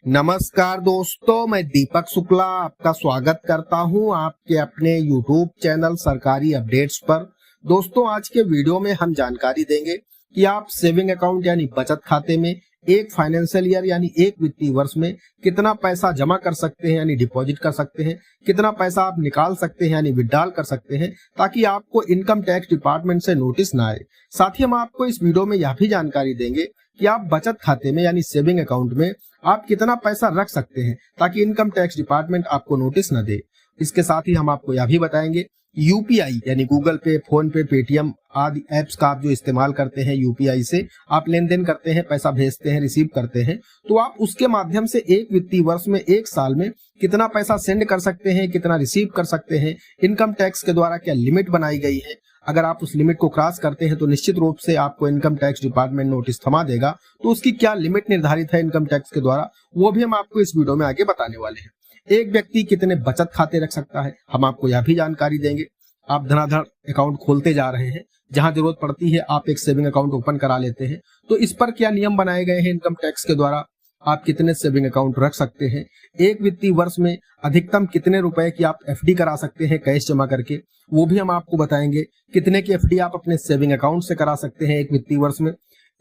नमस्कार दोस्तों, मैं दीपक शुक्ला आपका स्वागत करता हूं आपके अपने YouTube चैनल सरकारी अपडेट्स पर। दोस्तों, आज के वीडियो में हम जानकारी देंगे कि आप सेविंग अकाउंट यानी बचत खाते में एक फाइनेंशियल ईयर यानी एक वित्तीय वर्ष में कितना पैसा जमा कर सकते हैं यानी डिपॉजिट कर सकते हैं, कितना पैसा आप निकाल सकते हैं यानी विड्रॉल कर सकते हैं, ताकि आपको इनकम टैक्स डिपार्टमेंट से नोटिस ना आए। साथ ही हम आपको इस वीडियो में यह भी जानकारी देंगे कि आप बचत खाते में यानी सेविंग अकाउंट में आप कितना पैसा रख सकते हैं ताकि इनकम टैक्स डिपार्टमेंट आपको नोटिस न दे। इसके साथ ही हम आपको यह भी बताएंगे यूपीआई यानी गूगल पे, फोन पे, पेटीएम आदि एप्स का आप जो इस्तेमाल करते हैं, यूपीआई से आप लेन देन करते हैं, पैसा भेजते हैं, रिसीव करते हैं, तो आप उसके माध्यम से एक वित्तीय वर्ष में, एक साल में कितना पैसा सेंड कर सकते हैं, कितना रिसीव कर सकते हैं, इनकम टैक्स के द्वारा क्या लिमिट बनाई गई है। अगर आप उस लिमिट को क्रॉस करते हैं तो निश्चित रूप से आपको इनकम टैक्स डिपार्टमेंट नोटिस थमा देगा। तो उसकी क्या लिमिट निर्धारित है इनकम टैक्स के द्वारा, वो भी हम आपको इस वीडियो में आगे बताने वाले हैं। एक व्यक्ति कितने बचत खाते रख सकता है, हम आपको यह भी जानकारी देंगे। आप धनाधड़ अकाउंट खोलते जा रहे हैं, जहां जरूरत पड़ती है आप एक सेविंग अकाउंट ओपन करा लेते हैं, तो इस पर क्या नियम बनाए गए हैं इनकम टैक्स के द्वारा, आप कितने सेविंग अकाउंट रख सकते हैं, एक वित्तीय वर्ष में अधिकतम कितने रुपए की आप एफडी करा सकते हैं कैश जमा करके, वो भी हम आपको बताएंगे। कितने की एफडी आप अपने सेविंग अकाउंट से करा सकते हैं एक वित्तीय वर्ष में।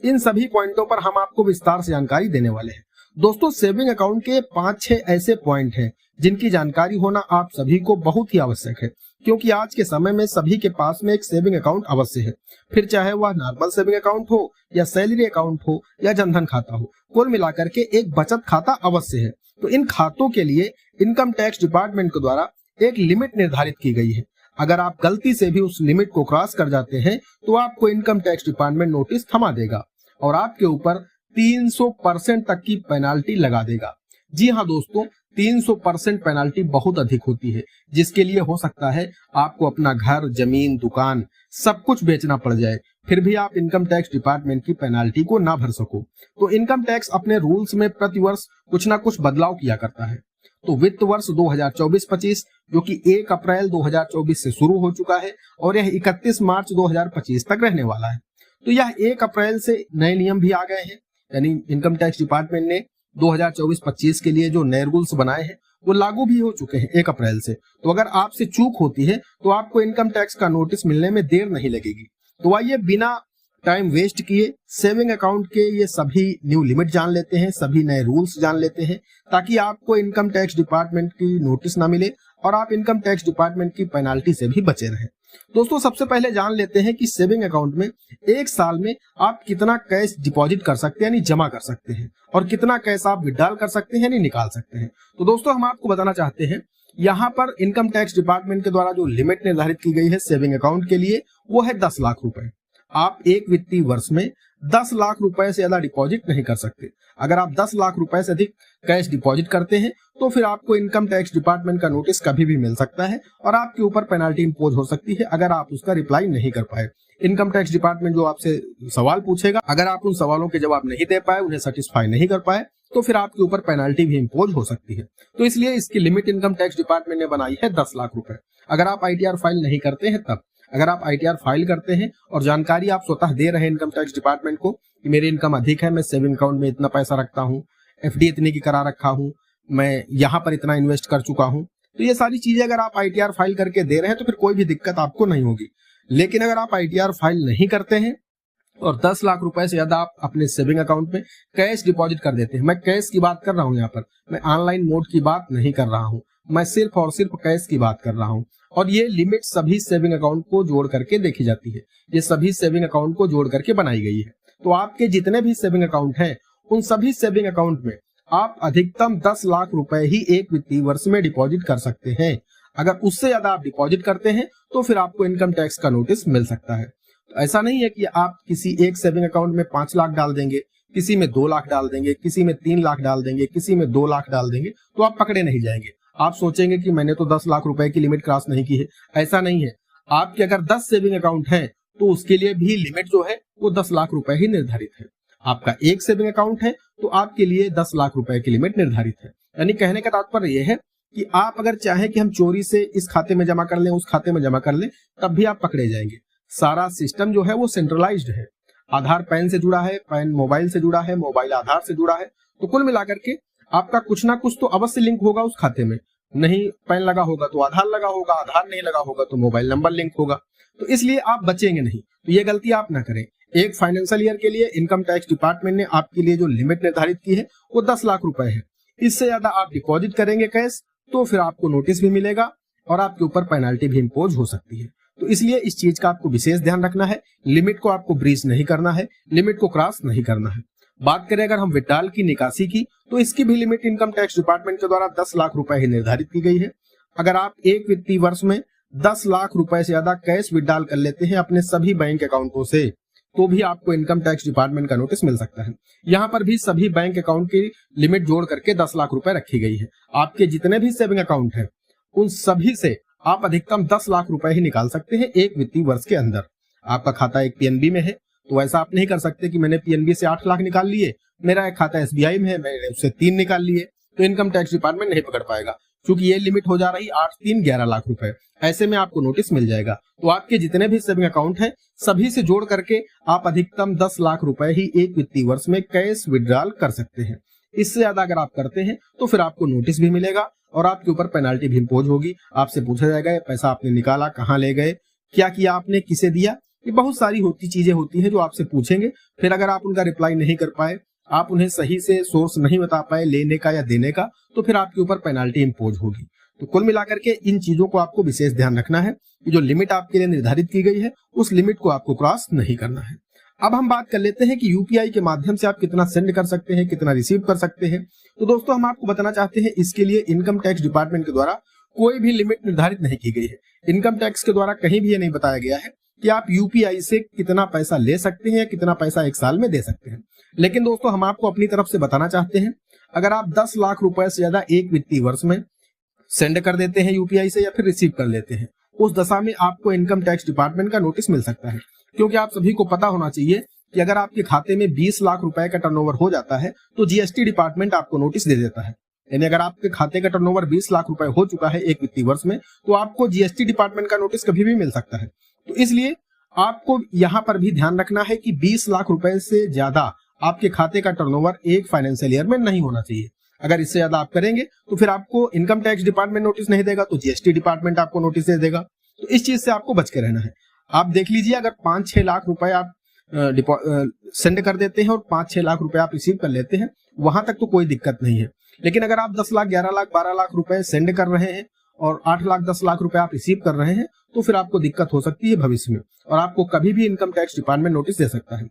इन सभी पॉइंटों पर हम आपको विस्तार से जानकारी देने वाले हैं। दोस्तों, सेविंग अकाउंट के 5-6 ऐसे पॉइंट हैं जिनकी जानकारी होना आप सभी को बहुत ही आवश्यक है, क्योंकि आज के समय में सभी के पास में एक सेविंग अकाउंट अवश्य है। फिर चाहे वह नॉर्मल सेविंग अकाउंट हो या सैलरी अकाउंट हो या जनधन खाता हो, कुल मिलाकर के एक बचत खाता अवश्य है। तो इन खातों के लिए इनकम टैक्स डिपार्टमेंट के द्वारा एक लिमिट निर्धारित की गई है। अगर आप गलती से भी उस लिमिट को क्रॉस कर जाते हैं तो आपको इनकम टैक्स डिपार्टमेंट नोटिस थमा देगा और आपके ऊपर 300% तक की पेनाल्टी लगा देगा। जी हाँ दोस्तों, 300% पेनाल्टी बहुत अधिक होती है, जिसके लिए हो सकता है आपको अपना घर, जमीन, दुकान सब कुछ बेचना पड़ जाए, फिर भी आप इनकम टैक्स डिपार्टमेंट की पेनाल्टी को ना भर सको। तो इनकम टैक्स अपने रूल्स में प्रतिवर्ष कुछ ना कुछ बदलाव किया करता है। तो वित्त वर्ष 2024-25 जो कि 1 अप्रैल 2024 से शुरू हो चुका है और यह 31 मार्च 2025 तक रहने वाला है। तो यह 1 अप्रैल से नए नियम भी आ गए हैं, यानी इनकम टैक्स डिपार्टमेंट ने 2024-25 के लिए जो नए रूल्स बनाए हैं वो लागू भी हो चुके हैं 1 अप्रैल से। तो अगर आपसे चूक होती है तो आपको इनकम टैक्स का नोटिस मिलने में देर नहीं लगेगी। तो आइए बिना टाइम वेस्ट किए सेविंग अकाउंट के ये सभी न्यू लिमिट जान लेते हैं, सभी नए रूल्स जान लेते हैं, ताकि आपको इनकम टैक्स डिपार्टमेंट की नोटिस ना मिले और आप इनकम टैक्स डिपार्टमेंट की पेनाल्टी से भी बचे रहें। दोस्तों, सबसे पहले जान लेते हैं कि सेविंग अकाउंट में एक साल में आप कितना कैश डिपॉजिट कर सकते हैं यानी जमा कर सकते हैं, और कितना कैश आप विड्रॉल कर सकते हैं यानी निकाल सकते हैं। तो दोस्तों, हम आपको बताना चाहते हैं, यहाँ पर इनकम टैक्स डिपार्टमेंट के द्वारा जो लिमिट निर्धारित की गई है सेविंग अकाउंट के लिए, वो है 10 लाख रुपए। आप एक वित्तीय वर्ष में 10 लाख रुपए से ज्यादा डिपॉजिट नहीं कर सकते। अगर आप 10 लाख रुपए से अधिक कैश डिपॉजिट करते हैं तो फिर आपको इनकम टैक्स डिपार्टमेंट का नोटिस कभी भी मिल सकता है और आपके ऊपर पेनाल्टी इंपोज हो सकती है अगर आप उसका रिप्लाई नहीं कर पाए। इनकम टैक्स डिपार्टमेंट जो आपसे सवाल पूछेगा, अगर आप उन सवालों के जवाब नहीं दे पाए, उन्हें सेटिस्फाई नहीं कर पाए, तो फिर आपके ऊपर पेनाल्टी भी इंपोज हो सकती है। तो इसलिए इसकी लिमिट इनकम टैक्स डिपार्टमेंट ने बनाई है 10 लाख रुपए। अगर आप आईटीआर फाइल नहीं करते हैं तब, अगर आप आईटीआर फाइल करते हैं और जानकारी आप स्वतः दे रहे हैं इनकम टैक्स डिपार्टमेंट को कि मेरी इनकम अधिक है, मैं सेविंग अकाउंट में इतना पैसा रखता हूँ, एफडी इतने की करा रखा हूँ, मैं यहाँ पर इतना इन्वेस्ट कर चुका हूँ, तो ये सारी चीजें अगर आप आईटीआर फाइल करके दे रहे हैं तो फिर कोई भी दिक्कत आपको नहीं होगी। लेकिन अगर आप आईटीआर फाइल नहीं करते हैं और 10 लाख रुपए से ज्यादा आप अपने सेविंग अकाउंट में कैश डिपॉजिट कर देते हैं, मैं कैश की बात कर रहा हूँ यहाँ पर, मैं ऑनलाइन मोड की बात नहीं कर रहा हूँ, मैं सिर्फ और सिर्फ कैश की बात कर रहा हूँ। और ये लिमिट सभी सेविंग अकाउंट को जोड़ करके देखी जाती है, ये सभी सेविंग अकाउंट को जोड़ करके बनाई गई है। तो आपके जितने भी सेविंग अकाउंट हैं, उन सभी सेविंग अकाउंट में आप अधिकतम 10 लाख रुपए ही एक वित्तीय वर्ष में डिपॉजिट कर सकते हैं। अगर उससे ज्यादा आप डिपॉजिट करते हैं तो फिर आपको इनकम टैक्स का नोटिस मिल सकता है। तो ऐसा नहीं है कि आप किसी एक सेविंग अकाउंट में 5 लाख डाल देंगे, किसी में 2 लाख डाल देंगे, किसी में 3 लाख डाल देंगे, किसी में 2 लाख डाल देंगे तो आप पकड़े नहीं जाएंगे। आप सोचेंगे कि मैंने तो 10 लाख रुपए की लिमिट क्रॉस नहीं की है। ऐसा नहीं है। आपके अगर 10 सेविंग अकाउंट हैं तो उसके लिए भी लिमिट जो है वो 10 लाख रुपए ही निर्धारित है। आपका एक सेविंग अकाउंट है तो आपके लिए 10 लाख रुपए की लिमिट निर्धारित है। यानी कहने का तात्पर्य यह है कि आप अगर चाहें कि हम चोरी से इस खाते में जमा कर लें, उस खाते में जमा कर लें, तब भी आप पकड़े जाएंगे। सारा सिस्टम जो है वो सेंट्रलाइज्ड है। आधार पैन से जुड़ा है, पैन मोबाइल से जुड़ा है, मोबाइल आधार से जुड़ा है। तो कुल मिलाकर के आपका कुछ ना कुछ तो अवश्य लिंक होगा उस खाते में। नहीं पैन लगा होगा तो आधार लगा होगा, आधार नहीं लगा होगा तो मोबाइल नंबर लिंक होगा। तो इसलिए आप बचेंगे नहीं। तो ये गलती आप ना करें। एक फाइनेंशियल ईयर के लिए इनकम टैक्स डिपार्टमेंट ने आपके लिए जो लिमिट निर्धारित की है वो 10 लाख रुपए है। इससे ज्यादा आप डिपॉजिट करेंगे कैश तो फिर आपको नोटिस भी मिलेगा और आपके ऊपर पेनाल्टी भी इम्पोज हो सकती है। तो इसलिए इस चीज का आपको विशेष ध्यान रखना है। लिमिट को आपको ब्रीच नहीं करना है, लिमिट को क्रॉस नहीं करना है। बात करें अगर हम विड्रॉल की निकासी की तो इसकी भी लिमिट इनकम टैक्स डिपार्टमेंट के द्वारा 10 लाख रुपए ही निर्धारित की गई है। अगर आप एक वित्तीय वर्ष में 10 लाख रुपए से ज्यादा कैश विड्रॉल कर लेते हैं अपने सभी बैंक अकाउंटों से तो भी आपको इनकम टैक्स डिपार्टमेंट का नोटिस मिल सकता है। यहाँ पर भी सभी बैंक अकाउंट की लिमिट जोड़ करके 10 लाख रुपए रखी गई है। आपके जितने भी सेविंग अकाउंट है उन सभी से आप अधिकतम 10 लाख रुपए ही निकाल सकते हैं एक वित्तीय वर्ष के अंदर। आपका खाता एक पीएनबी में है तो ऐसा आप नहीं कर सकते कि मैंने पीएनबी से 8 लाख निकाल लिए, मेरा एक खाता एसबीआई में है मैंने उससे 3 निकाल लिए, तो इनकम टैक्स डिपार्टमेंट नहीं पकड़ पाएगा क्योंकि ये लिमिट हो जा रही 8 3 11 लाख रुपए। ऐसे में आपको नोटिस मिल जाएगा। तो आपके जितने भी सेविंग अकाउंट है सभी से जोड़ करके आप अधिकतम 10 लाख रुपए ही एक वित्तीय वर्ष में कैश विड्रॉल कर सकते हैं। इससे ज्यादा अगर आप करते हैं तो फिर आपको नोटिस भी मिलेगा और आपके ऊपर पेनाल्टी भी इम्पोज होगी। आपसे पूछा जाएगा ये पैसा आपने निकाला कहाँ ले गए, क्या किया आपने, किसे दिया, ये बहुत सारी चीजें होती हैं जो आपसे पूछेंगे। फिर अगर आप उनका रिप्लाई नहीं कर पाए, आप उन्हें सही से सोर्स नहीं बता पाए लेने का या देने का, तो फिर आपके ऊपर पेनाल्टी इम्पोज होगी। तो कुल मिलाकर के इन चीजों को आपको विशेष ध्यान रखना है कि जो लिमिट आपके लिए निर्धारित की गई है उस लिमिट को आपको क्रॉस नहीं करना है। अब हम बात कर लेते हैं कि यूपीआई के माध्यम से आप कितना सेंड कर सकते हैं, कितना रिसीव कर सकते हैं। तो दोस्तों हम आपको बताना चाहते हैं इसके लिए इनकम टैक्स डिपार्टमेंट के द्वारा कोई भी लिमिट निर्धारित नहीं की गई है। इनकम टैक्स के द्वारा कहीं भी ये नहीं बताया गया है कि आप यूपीआई से कितना पैसा ले सकते हैं या कितना पैसा एक साल में दे सकते हैं। लेकिन दोस्तों हम आपको अपनी तरफ से बताना चाहते हैं अगर आप 10 लाख रुपए से ज्यादा एक वित्तीय वर्ष में सेंड कर देते हैं यूपीआई से या फिर रिसीव कर लेते हैं, उस दशा में आपको इनकम टैक्स डिपार्टमेंट का नोटिस मिल सकता है। क्योंकि आप सभी को पता होना चाहिए कि अगर आपके खाते में 20 लाख रुपए का टर्नओवर हो जाता है तो जीएसटी डिपार्टमेंट आपको नोटिस दे देता है। यानी अगर आपके खाते का टर्नओवर 20 लाख रुपए हो चुका है एक वित्तीय वर्ष में तो आपको जीएसटी डिपार्टमेंट का नोटिस कभी भी मिल सकता है। तो इसलिए आपको यहाँ पर भी ध्यान रखना है कि 20 लाख रुपए से ज्यादा आपके खाते का टर्नओवर एक फाइनेंशियल ईयर में नहीं होना चाहिए। अगर इससे ज्यादा आप करेंगे तो फिर आपको इनकम टैक्स डिपार्टमेंट नोटिस नहीं देगा तो जीएसटी डिपार्टमेंट आपको नोटिस दे देगा। तो इस चीज से आपको बच के रहना है। आप देख लीजिए अगर 5-6 लाख रुपए आप सेंड कर देते हैं और 5-6 लाख रुपए आप रिसीव कर लेते हैं वहां तक तो कोई दिक्कत नहीं है। लेकिन अगर आप 10 लाख 11 लाख 12 लाख रुपए सेंड कर रहे हैं और 8 लाख 10 लाख रुपए आप रिसीव कर रहे हैं तो फिर आपको दिक्कत हो सकती है भविष्य में और आपको कभी भी इनकम टैक्स डिपार्टमेंट नोटिस दे सकता है।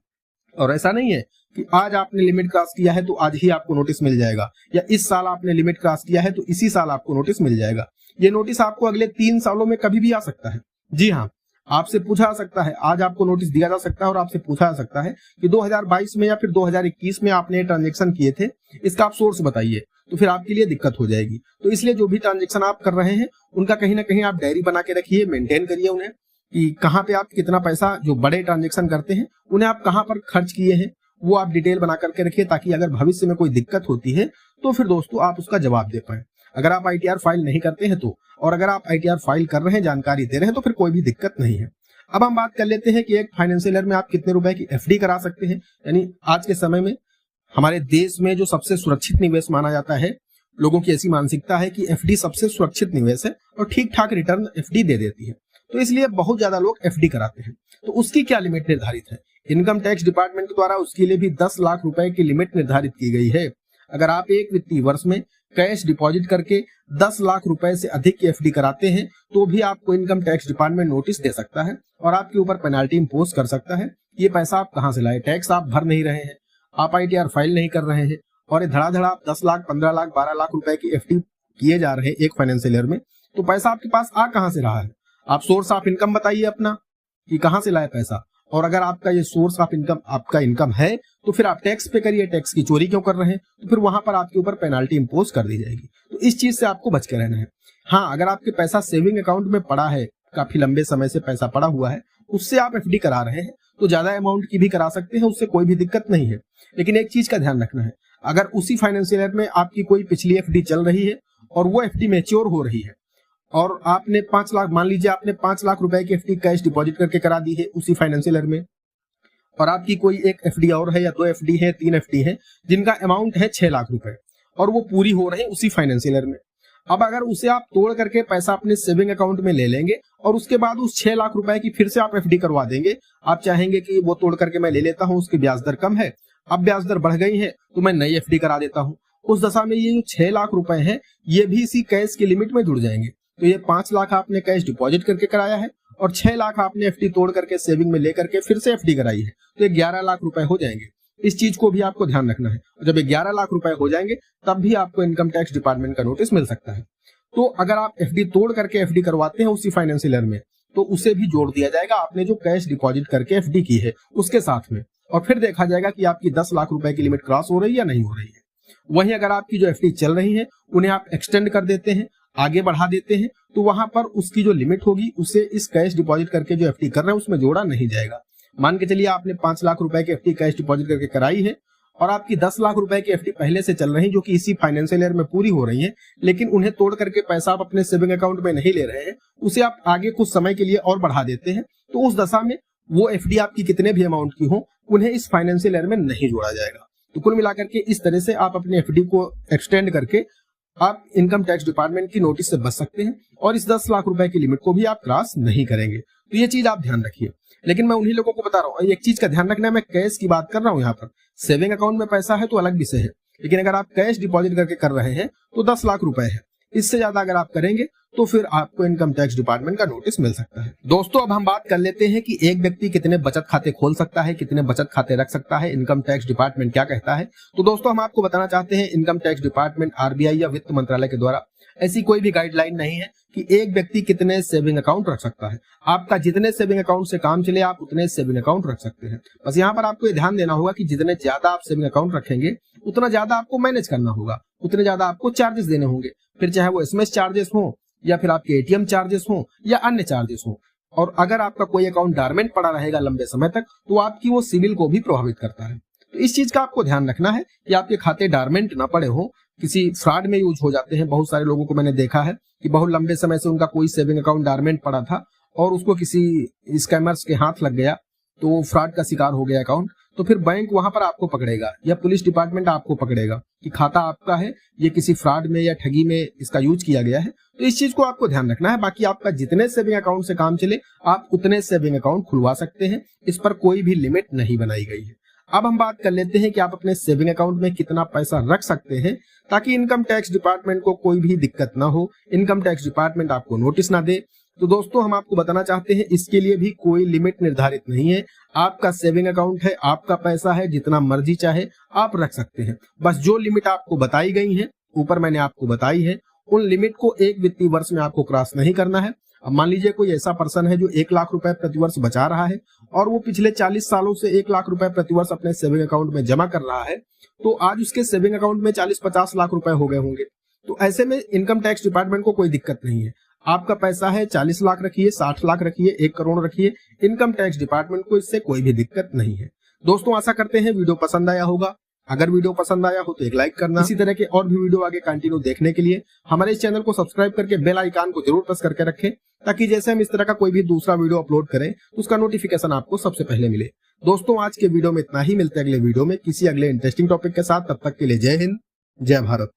और ऐसा नहीं है कि आज आपने लिमिट क्रॉस किया है तो आज ही आपको नोटिस मिल जाएगा या इस साल आपने लिमिट क्रॉस किया है तो इसी साल आपको नोटिस मिल जाएगा। ये नोटिस आपको अगले 3 सालों में कभी भी आ सकता है। जी हाँ, आपसे पूछा जा सकता है, आज आपको नोटिस दिया जा सकता है और आपसे पूछा जा सकता है कि 2022 में या फिर 2021 में आपने ट्रांजेक्शन किए थे, इसका आप सोर्स बताइए, तो फिर आपके लिए दिक्कत हो जाएगी। तो इसलिए जो भी ट्रांजेक्शन आप कर रहे हैं उनका कहीं ना कहीं आप डायरी बना के रखिए, मेंटेन करिए उन्हें कि कहाँ पे आप कितना पैसा, जो बड़े ट्रांजेक्शन करते हैं उन्हें आप कहाँ पर खर्च किए हैं वो आप डिटेल बना करके रखिए ताकि अगर भविष्य में कोई दिक्कत होती है तो फिर दोस्तों आप उसका जवाब दे पाए। अगर आप आईटीआर फाइल नहीं करते हैं तो, और अगर आप आईटीआर फाइल कर रहे हैं, जानकारी दे रहे हैं तो फिर कोई भी दिक्कत नहीं है। अब हम बात कर लेते हैं कि एक फाइनेंशियल ईयर में आप कितने रुपए की एफडी करा सकते हैं। यानी आज के समय में हमारे देश में जो सबसे सुरक्षित निवेश माना जाता है, लोगों की ऐसी मानसिकता है कि एफडी सबसे सुरक्षित निवेश है और ठीक ठाक रिटर्न एफडी दे देती है, तो इसलिए बहुत ज्यादा लोग एफडी कराते हैं। तो उसकी क्या लिमिट निर्धारित है? इनकम टैक्स डिपार्टमेंट के द्वारा उसके लिए भी 10 लाख रुपए की लिमिट निर्धारित की गई है। अगर आप एक वित्तीय वर्ष में कैश डिपॉजिट करके 10 लाख रुपए से अधिक की एफडी कराते हैं तो भी आपको इनकम टैक्स डिपार्टमेंट नोटिस दे सकता है और आपके ऊपर पेनाल्टी इंपोज कर सकता है। ये पैसा आप कहां से लाए? टैक्स आप भर नहीं रहे हैं, आप आईटीआर फाइल नहीं कर रहे हैं और ये धड़ाधड़ आप 10 लाख 15 लाख 12 लाख रुपए की एफडी किए जा रहे हैं एक फाइनेंशियल ईयर में, तो पैसा आपके पास आ कहां से रहा है? आप सोर्स ऑफ इनकम बताइए अपना कि कहां से लाए पैसा। और अगर आपका ये सोर्स ऑफ इनकम आपका इनकम है तो फिर आप टैक्स पे करिए, टैक्स की चोरी क्यों कर रहे हैं? तो फिर वहां पर आपके ऊपर पेनाल्टी इंपोज कर दी जाएगी। तो इस चीज से आपको बच के रहना है। हाँ, अगर आपके पैसा सेविंग अकाउंट में पड़ा है, काफी लंबे समय से पैसा पड़ा हुआ है, उससे आप एफडी करा रहे हैं तो ज्यादा अमाउंट की भी करा सकते हैं, उससे कोई भी दिक्कत नहीं है। लेकिन एक चीज का ध्यान रखना है, अगर उसी फाइनेंशियल ईयर में आपकी कोई पिछली एफडी चल रही है और वो एफडी मैच्योर हो रही है और आपने 5 लाख, मान लीजिए आपने 5 लाख रुपए की एफडी कैश डिपॉजिट करके करा दी है उसी फाइनेंशियल ईयर में, और आपकी कोई एक एफडी और है या 2 एफडी है, 3 एफडी है जिनका अमाउंट है 6 लाख रुपए, और वो पूरी हो रही उसी फाइनेंशियल ईयर में। अब अगर उसे आप तोड़ करके पैसा अपने सेविंग अकाउंट में ले लेंगे और उसके बाद उस 6 लाख रुपए की फिर से आप एफडी करवा देंगे, आप चाहेंगे कि वो तोड़ करके मैं ले लेता हूं, उसकी ब्याज दर कम है, अब ब्याज दर बढ़ गई है तो मैं नई एफडी करा देता हूं। उस दशा में ये जो 6 लाख रुपए हैं ये भी इसी कैश की लिमिट में जुड़ जाएंगे। तो ये 5 लाख आपने कैश डिपॉजिट करके कराया है और 6 लाख आपने एफडी तोड़ करके सेविंग में लेकर के फिर से एफडी कराई है, तो ये 11 लाख रुपए हो जाएंगे। इस चीज को भी आपको ध्यान रखना है। और जब ये 11 लाख रुपए हो जाएंगे तब भी आपको इनकम टैक्स डिपार्टमेंट का नोटिस मिल सकता है। तो अगर आप एफडी तोड़ करके एफडी करवाते हैं उसी फाइनेंशियल ईयर में तो उसे भी जोड़ दिया जाएगा आपने जो कैश डिपॉजिट करके एफडी की है उसके साथ में, और फिर देखा जाएगा कि आपकी 10 लाख रुपए की लिमिट क्रॉस हो रही है या नहीं हो रही है। वहीं अगर आपकी जो एफडी चल रही है उन्हें आप एक्सटेंड कर देते हैं, आगे बढ़ा देते हैं, तो वहां पर उसकी जो लिमिट होगी उसे इस कैश डिपॉजिट करके जो एफडी कर रहे हैं उसमें जोड़ा नहीं जाएगा। मान के चलिए आपने 5 लाख रुपए की एफडी कैश डिपॉजिट करके कराई है और आपकी 10 लाख रुपए की एफडी पहले से चल रही जो कि इसी फाइनेंशियल ईयर में पूरी हो रही है, लेकिन उन्हें तोड़ करके पैसा आप अपने सेविंग अकाउंट में नहीं ले रहे हैं, उसे आप आगे कुछ समय के लिए और बढ़ा देते हैं, तो उस दशा में वो एफडी आपकी कितने भी अमाउंट की हो उन्हें इस फाइनेंशियल ईयर में नहीं जोड़ा जाएगा। तो कुल मिलाकर के इस तरह से आप अपने एफडी को एक्सटेंड करके आप इनकम टैक्स डिपार्टमेंट की नोटिस से बच सकते हैं और इस 10 लाख रुपए की लिमिट को भी आप क्रॉस नहीं करेंगे। तो ये चीज आप ध्यान रखिए। लेकिन मैं उन्हीं लोगों को बता रहा हूँ, एक चीज का ध्यान रखना है, मैं कैश की बात कर रहा हूँ यहाँ पर। सेविंग अकाउंट में पैसा है तो अलग विषय है, लेकिन अगर आप कैश डिपॉजिट करके कर रहे हैं तो 10 लाख रुपए है। इससे ज्यादा अगर आप करेंगे तो फिर आपको इनकम टैक्स डिपार्टमेंट का नोटिस मिल सकता है। दोस्तों अब हम बात कर लेते हैं कि एक व्यक्ति कितने बचत खाते खोल सकता है, कितने बचत खाते रख सकता है, इनकम टैक्स डिपार्टमेंट क्या कहता है। तो दोस्तों हम आपको बताना चाहते हैं, इनकम टैक्स डिपार्टमेंट, आरबीआई या वित्त मंत्रालय के द्वारा ऐसी कोई भी गाइडलाइन नहीं है कि एक व्यक्ति कितने सेविंग अकाउंट रख सकता है। आपका जितने सेविंग अकाउंट से काम चले आप उतने सेविंग अकाउंट रख सकते हैं। बस यहाँ पर आपको ये ध्यान देना होगा कि जितने ज्यादा आप सेविंग अकाउंट रखेंगे उतना ज्यादा आपको मैनेज करना होगा, उतने ज्यादा आपको चार्जेस देने होंगे, फिर चाहे वो एसएमएस चार्जेस हो या फिर आपके एटीएम चार्जेस हो या अन्य चार्जेस हो। और अगर आपका कोई अकाउंट डॉर्मेंट पड़ा रहेगा लंबे समय तक तो आपकी वो सिविल को भी प्रभावित करता है। तो इस चीज का आपको ध्यान रखना है कि आपके खाते डॉर्मेंट ना पड़े हो, किसी फ्रॉड में यूज हो जाते हैं। बहुत सारे लोगों को मैंने देखा है कि बहुत लंबे समय से उनका कोई सेविंग अकाउंट डॉर्मेंट पड़ा था और उसको किसी स्कैमर्स के हाथ लग गया तो वो फ्रॉड का शिकार हो गया अकाउंट, तो फिर बैंक वहां पर आपको पकड़ेगा या पुलिस डिपार्टमेंट आपको पकड़ेगा कि खाता आपका है, ये किसी फ्रॉड में या ठगी में इसका यूज किया गया है। तो इस चीज को आपको ध्यान रखना है। बाकी आपका जितने सेविंग अकाउंट से काम चले आप उतने सेविंग अकाउंट खुलवा सकते हैं, इस पर कोई भी लिमिट नहीं बनाई गई है। अब हम बात कर लेते हैं कि आप अपने सेविंग अकाउंट में कितना पैसा रख सकते हैं ताकि इनकम टैक्स डिपार्टमेंट को कोई भी दिक्कत ना हो, इनकम टैक्स डिपार्टमेंट आपको नोटिस ना दे। तो दोस्तों हम आपको बताना चाहते हैं इसके लिए भी कोई लिमिट निर्धारित नहीं है। आपका सेविंग अकाउंट है, आपका पैसा है, जितना मर्जी चाहे आप रख सकते हैं। बस जो लिमिट आपको बताई गई है, ऊपर मैंने आपको बताई है, उन लिमिट को एक वित्तीय वर्ष में आपको क्रॉस नहीं करना है। अब मान लीजिए कोई ऐसा पर्सन है जो 1 लाख रुपए प्रतिवर्ष बचा रहा है और वो पिछले 40 सालों से 1 लाख रुपए प्रतिवर्ष अपने सेविंग अकाउंट में जमा कर रहा है, तो आज उसके सेविंग अकाउंट में 40-50 लाख रुपए हो गए होंगे। तो ऐसे में इनकम टैक्स डिपार्टमेंट को कोई दिक्कत नहीं है। आपका पैसा है 40 लाख रखिए, 60 लाख रखिए, 1 करोड़ रखिए, इनकम टैक्स डिपार्टमेंट को इससे कोई भी दिक्कत नहीं है। दोस्तों आशा करते हैं वीडियो पसंद आया होगा। अगर वीडियो पसंद आया हो तो एक लाइक करना। इसी तरह के और भी वीडियो आगे कंटिन्यू देखने के लिए हमारे इस चैनल को सब्सक्राइब करके बेल आइकन को जरूर प्रेस करके रखें ताकि जैसे हम इस तरह का कोई भी दूसरा वीडियो अपलोड करें तो उसका नोटिफिकेशन आपको सबसे पहले मिले। दोस्तों आज के वीडियो में इतना ही, मिलते हैं अगले वीडियो में किसी अगले इंटरेस्टिंग टॉपिक के साथ। तब तक के लिए जय हिंद, जय भारत।